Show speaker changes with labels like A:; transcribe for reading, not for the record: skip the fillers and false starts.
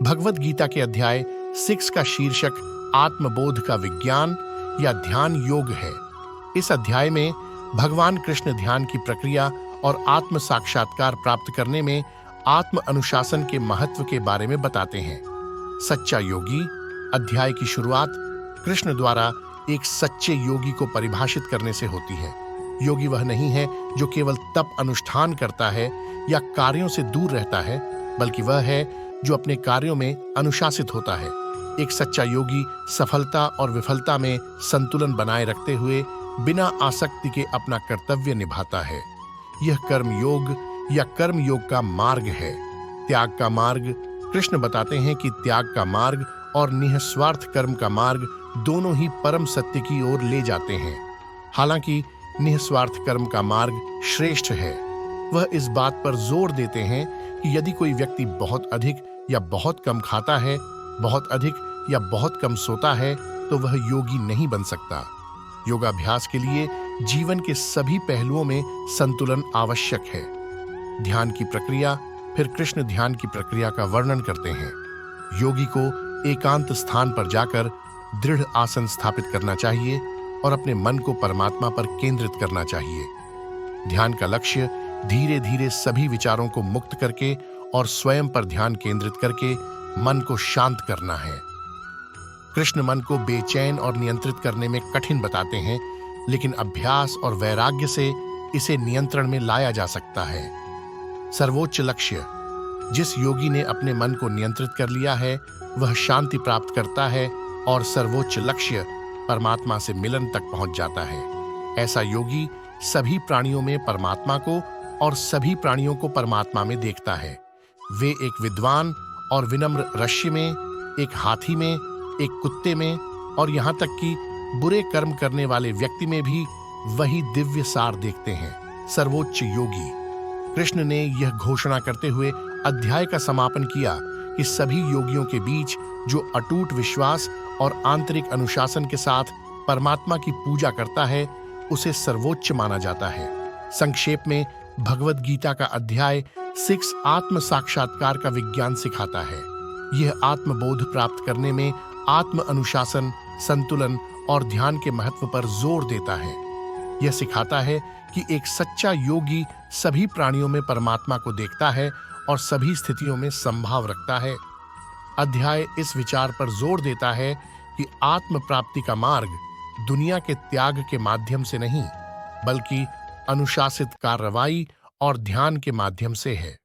A: भगवत गीता के अध्याय 6 का शीर्षक आत्मबोध का विज्ञान या ध्यान योग है। इस अध्याय में भगवान कृष्ण ध्यान की प्रक्रिया और आत्म साक्षात्कार प्राप्त करने में आत्म अनुशासन के महत्व के बारे में बताते हैं। सच्चा योगी। अध्याय की शुरुआत कृष्ण द्वारा एक सच्चे योगी को परिभाषित करने से होती है। योगी वह नहीं है जो केवल तप अनुष्ठान करता है या कार्यों से दूर रहता है, बल्कि वह है जो अपने कार्यों में अनुशासित होता है। एक सच्चा योगी सफलता और विफलता में संतुलन बनाए रखते हुए बिना आसक्ति के अपना कर्तव्य निभाता है। यह कर्म योग या कर्म योग का मार्ग है। त्याग का मार्ग। कृष्ण बताते हैं कि त्याग का मार्ग और निःस्वार्थ कर्म का मार्ग दोनों ही परम सत्य की ओर ले जाते हैं। हालांकि निःस्वार्थ कर्म का मार्ग श्रेष्ठ है। वह इस बात पर जोर देते हैं कि यदि कोई व्यक्ति बहुत अधिक या बहुत कम खाता है, बहुत अधिक या बहुत कम सोता है, तो वह योगी नहीं बन सकता। योगाभ्यास के लिए जीवन के सभी पहलुओं में संतुलन आवश्यक है। ध्यान की प्रक्रिया। फिर कृष्ण ध्यान की प्रक्रिया का वर्णन करते हैं। योगी को एकांत स्थान पर जाकर दृढ़ आसन स्थापित करना चाहिए और अपने मन को परमात्मा पर केंद्रित करना चाहिए। ध्यान का लक्ष्य धीरे धीरे सभी विचारों को मुक्त करके और स्वयं पर ध्यान केंद्रित करके मन को शांत करना है। कृष्ण मन को बेचैन और नियंत्रित करने में कठिन बताते हैं, लेकिन अभ्यास और वैराग्य से इसे नियंत्रण में लाया जा सकता है। सर्वोच्च लक्ष्य। जिस योगी ने अपने मन को नियंत्रित कर लिया है, वह शांति प्राप्त करता है और सर्वोच्च लक्ष्य परमात्मा से मिलन तक पहुंच जाता है। ऐसा योगी सभी प्राणियों में परमात्मा को और सभी प्राणियों को परमात्मा में देखता है। वे एक विद्वान और विनम्र ऋषि में, एक हाथी में, एक कुत्ते में और यहाँ तक कि बुरे कर्म करने वाले व्यक्ति में भी वही दिव्य सार देखते हैं। सर्वोच्च योगी। कृष्ण ने यह घोषणा करते हुए अध्याय का समापन किया कि सभी योगियों के बीच जो अटूट विश्वास और आंतरिक अनुशासन के साथ परमात्मा की पूजा करता है, उसे सर्वोच्च माना जाता है। संक्षेप में भगवत गीता का अध्याय 6 आत्म साक्षात्कार का विज्ञान सिखाता है। यह आत्मबोध प्राप्त करने में आत्म अनुशासन, संतुलन और ध्यान के महत्व पर जोर देता है। यह सिखाता है कि एक सच्चा योगी सभी प्राणियों में परमात्मा को देखता है और सभी स्थितियों में संभाव रखता है। अध्याय इस विचार पर जोर देता है कि आत्म प्राप्ति का मार्ग दुनिया के त्याग के माध्यम से नहीं, बल्कि अनुशासित कार्रवाई और ध्यान के माध्यम से है।